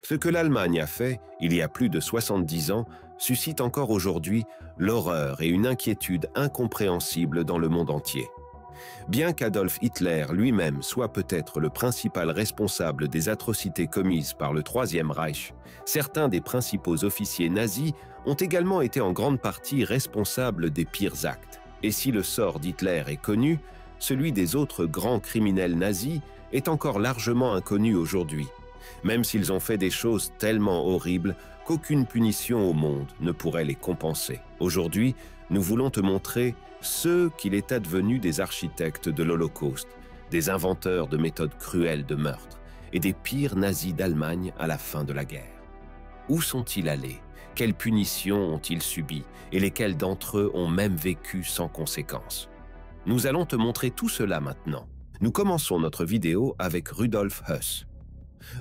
Ce que l'Allemagne a fait, il y a plus de 70 ans, suscite encore aujourd'hui l'horreur et une inquiétude incompréhensibles dans le monde entier. Bien qu'Adolf Hitler lui-même soit peut-être le principal responsable des atrocités commises par le Troisième Reich, certains des principaux officiers nazis ont également été en grande partie responsables des pires actes. Et si le sort d'Hitler est connu, celui des autres grands criminels nazis est encore largement inconnu aujourd'hui, même s'ils ont fait des choses tellement horribles qu'aucune punition au monde ne pourrait les compenser. Aujourd'hui, nous voulons te montrer ceux qu'il est advenu des architectes de l'Holocauste, des inventeurs de méthodes cruelles de meurtre et des pires nazis d'Allemagne à la fin de la guerre. Où sont-ils allés? Quelles punitions ont-ils subies? Et lesquels d'entre eux ont même vécu sans conséquence? Nous allons te montrer tout cela maintenant. Nous commençons notre vidéo avec Rudolf Höss.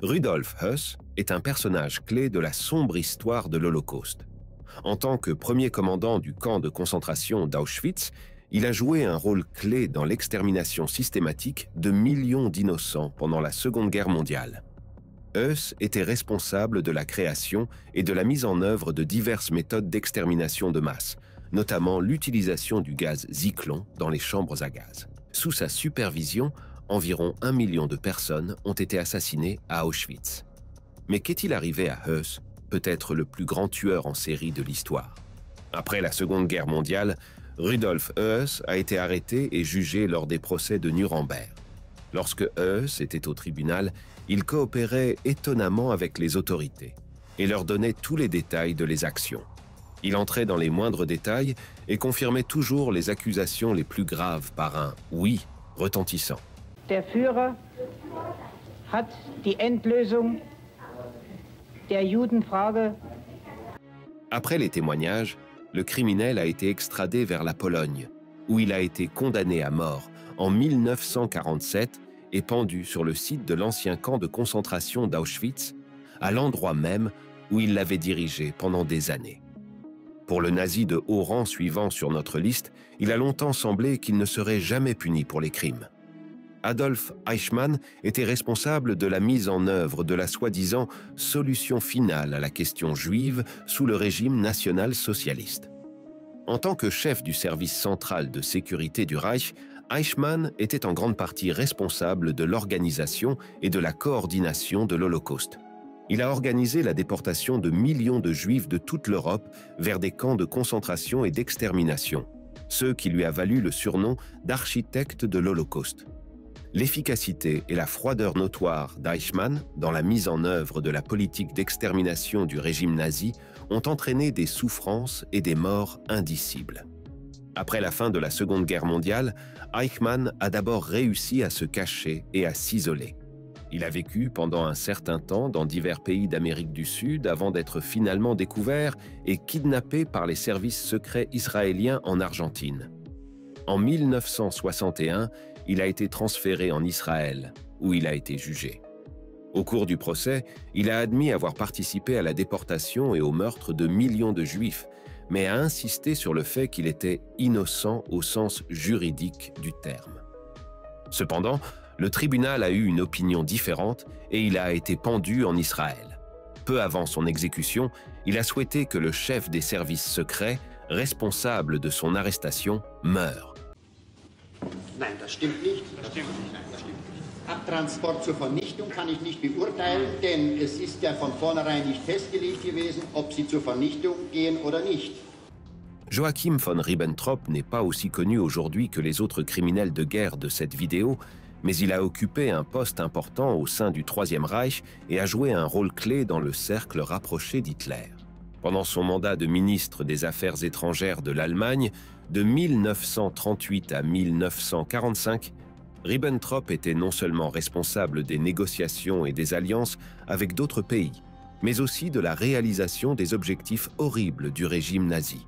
Rudolf Höss est un personnage clé de la sombre histoire de l'Holocauste. En tant que premier commandant du camp de concentration d'Auschwitz, il a joué un rôle clé dans l'extermination systématique de millions d'innocents pendant la Seconde Guerre mondiale. Höss était responsable de la création et de la mise en œuvre de diverses méthodes d'extermination de masse, notamment l'utilisation du gaz Zyklon dans les chambres à gaz. Sous sa supervision, environ 1 million de personnes ont été assassinées à Auschwitz. Mais qu'est-il arrivé à Höss, peut-être le plus grand tueur en série de l'histoire? Après la Seconde Guerre mondiale, Rudolf Höss a été arrêté et jugé lors des procès de Nuremberg. Lorsque Höss était au tribunal, il coopérait étonnamment avec les autorités et leur donnait tous les détails de les actions. Il entrait dans les moindres détails et confirmait toujours les accusations les plus graves par un « oui » retentissant. Der Führer hat die Endlösung der Judenfrage. Après les témoignages, le criminel a été extradé vers la Pologne, où il a été condamné à mort en 1947 et pendu sur le site de l'ancien camp de concentration d'Auschwitz, à l'endroit même où il l'avait dirigé pendant des années. Pour le nazi de haut rang suivant sur notre liste, il a longtemps semblé qu'il ne serait jamais puni pour les crimes. Adolf Eichmann était responsable de la mise en œuvre de la soi-disant solution finale à la question juive sous le régime national-socialiste. En tant que chef du service central de sécurité du Reich, Eichmann était en grande partie responsable de l'organisation et de la coordination de l'Holocauste. Il a organisé la déportation de millions de Juifs de toute l'Europe vers des camps de concentration et d'extermination, ce qui lui a valu le surnom d'architecte de l'Holocauste. L'efficacité et la froideur notoire d'Eichmann dans la mise en œuvre de la politique d'extermination du régime nazi ont entraîné des souffrances et des morts indicibles. Après la fin de la Seconde Guerre mondiale, Eichmann a d'abord réussi à se cacher et à s'isoler. Il a vécu pendant un certain temps dans divers pays d'Amérique du Sud avant d'être finalement découvert et kidnappé par les services secrets israéliens en Argentine. En 1961, il a été transféré en Israël, où il a été jugé. Au cours du procès, il a admis avoir participé à la déportation et au meurtre de millions de Juifs, mais a insisté sur le fait qu'il était innocent au sens juridique du terme. Cependant, le tribunal a eu une opinion différente et il a été pendu en Israël. Peu avant son exécution, il a souhaité que le chef des services secrets, responsable de son arrestation, meure. Nein, das stimmt nicht. Das stimmt nicht. Nein, das stimmt nicht. Abtransport zur Vernichtung kann ich nicht beurteilen, denn es ist ja von vornherein nicht festgelegt gewesen, ob sie zur Vernichtung gehen oder nicht. Joachim von Ribbentrop n'est pas aussi connu aujourd'hui que les autres criminels de guerre de cette vidéo, mais il a occupé un poste important au sein du Troisième Reich et a joué un rôle clé dans le cercle rapproché d'Hitler. Pendant son mandat de ministre des Affaires étrangères de l'Allemagne, de 1938 à 1945, Ribbentrop était non seulement responsable des négociations et des alliances avec d'autres pays, mais aussi de la réalisation des objectifs horribles du régime nazi.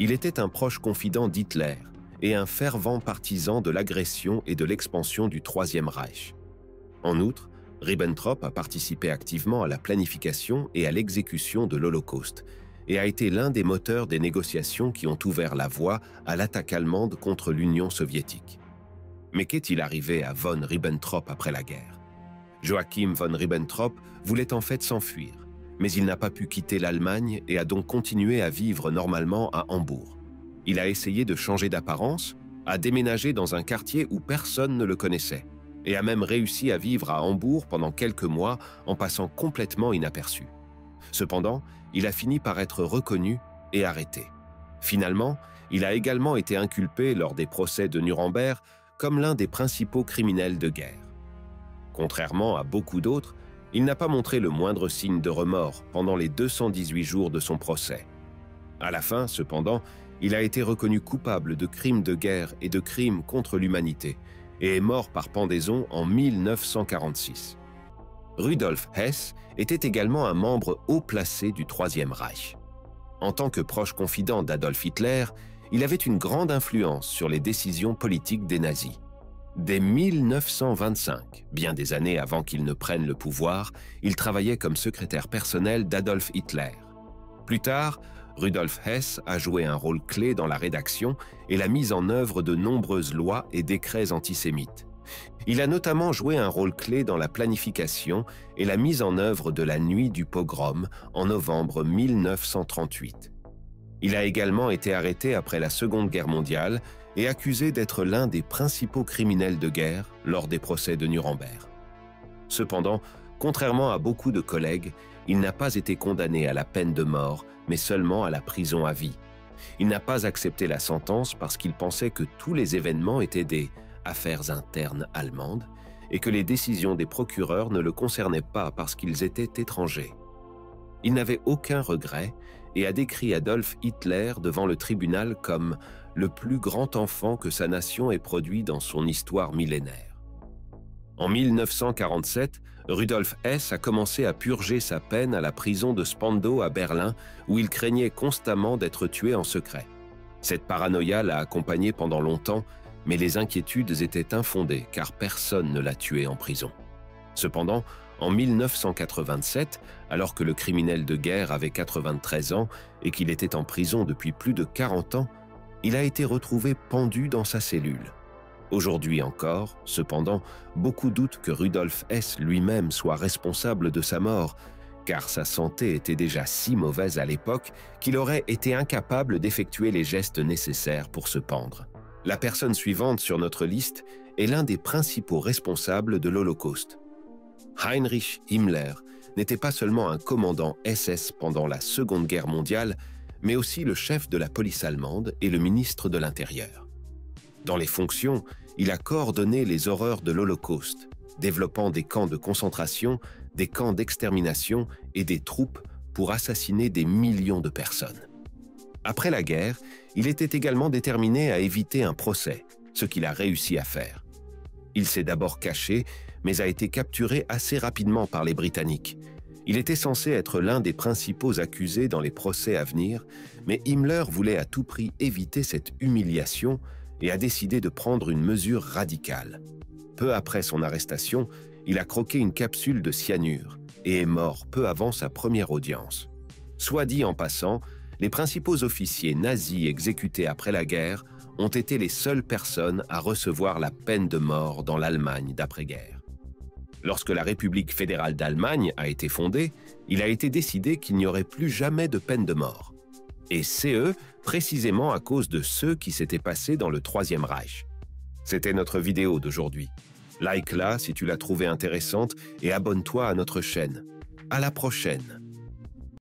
Il était un proche confident d'Hitler et un fervent partisan de l'agression et de l'expansion du Troisième Reich. En outre, Ribbentrop a participé activement à la planification et à l'exécution de l'Holocauste et a été l'un des moteurs des négociations qui ont ouvert la voie à l'attaque allemande contre l'Union soviétique. Mais qu'est-il arrivé à von Ribbentrop après la guerre? Joachim von Ribbentrop voulait en fait s'enfuir, mais il n'a pas pu quitter l'Allemagne et a donc continué à vivre normalement à Hambourg. Il a essayé de changer d'apparence, a déménagé dans un quartier où personne ne le connaissait, et a même réussi à vivre à Hambourg pendant quelques mois en passant complètement inaperçu. Cependant, il a fini par être reconnu et arrêté. Finalement, il a également été inculpé lors des procès de Nuremberg comme l'un des principaux criminels de guerre. Contrairement à beaucoup d'autres, il n'a pas montré le moindre signe de remords pendant les 218 jours de son procès. À la fin, cependant, il a été reconnu coupable de crimes de guerre et de crimes contre l'humanité et est mort par pendaison en 1946. Rudolf Hess était également un membre haut placé du Troisième Reich. En tant que proche confident d'Adolf Hitler, il avait une grande influence sur les décisions politiques des nazis. Dès 1925, bien des années avant qu'il ne prenne le pouvoir, il travaillait comme secrétaire personnel d'Adolf Hitler. Plus tard, Rudolf Hess a joué un rôle clé dans la rédaction et la mise en œuvre de nombreuses lois et décrets antisémites. Il a notamment joué un rôle clé dans la planification et la mise en œuvre de la nuit du pogrom en novembre 1938. Il a également été arrêté après la Seconde Guerre mondiale et accusé d'être l'un des principaux criminels de guerre lors des procès de Nuremberg. Cependant, contrairement à beaucoup de collègues, il n'a pas été condamné à la peine de mort, mais seulement à la prison à vie. Il n'a pas accepté la sentence parce qu'il pensait que tous les événements étaient des affaires internes allemandes et que les décisions des procureurs ne le concernaient pas parce qu'ils étaient étrangers. Il n'avait aucun regret et a décrit Adolf Hitler devant le tribunal comme le plus grand enfant que sa nation ait produit dans son histoire millénaire. En 1947, Rudolf Hess a commencé à purger sa peine à la prison de Spandau à Berlin, où il craignait constamment d'être tué en secret. Cette paranoïa l'a accompagné pendant longtemps, mais les inquiétudes étaient infondées car personne ne l'a tué en prison. Cependant, en 1987, alors que le criminel de guerre avait 93 ans et qu'il était en prison depuis plus de 40 ans, il a été retrouvé pendu dans sa cellule. Aujourd'hui encore, cependant, beaucoup doutent que Rudolf Hess lui-même soit responsable de sa mort, car sa santé était déjà si mauvaise à l'époque qu'il aurait été incapable d'effectuer les gestes nécessaires pour se pendre. La personne suivante sur notre liste est l'un des principaux responsables de l'Holocauste. Heinrich Himmler n'était pas seulement un commandant SS pendant la Seconde Guerre mondiale, mais aussi le chef de la police allemande et le ministre de l'Intérieur. Dans les fonctions, il a coordonné les horreurs de l'Holocauste, développant des camps de concentration, des camps d'extermination et des troupes pour assassiner des millions de personnes. Après la guerre, il était également déterminé à éviter un procès, ce qu'il a réussi à faire. Il s'est d'abord caché, mais a été capturé assez rapidement par les Britanniques. Il était censé être l'un des principaux accusés dans les procès à venir, mais Himmler voulait à tout prix éviter cette humiliation et a décidé de prendre une mesure radicale. Peu après son arrestation, il a croqué une capsule de cyanure et est mort peu avant sa première audience. Soit dit en passant, les principaux officiers nazis exécutés après la guerre ont été les seules personnes à recevoir la peine de mort dans l'Allemagne d'après-guerre. Lorsque la République fédérale d'Allemagne a été fondée, il a été décidé qu'il n'y aurait plus jamais de peine de mort. Et c'est précisément à cause de ceux qui s'étaient passés dans le Troisième Reich. C'était notre vidéo d'aujourd'hui. Like-la si tu l'as trouvée intéressante et abonne-toi à notre chaîne. À la prochaine!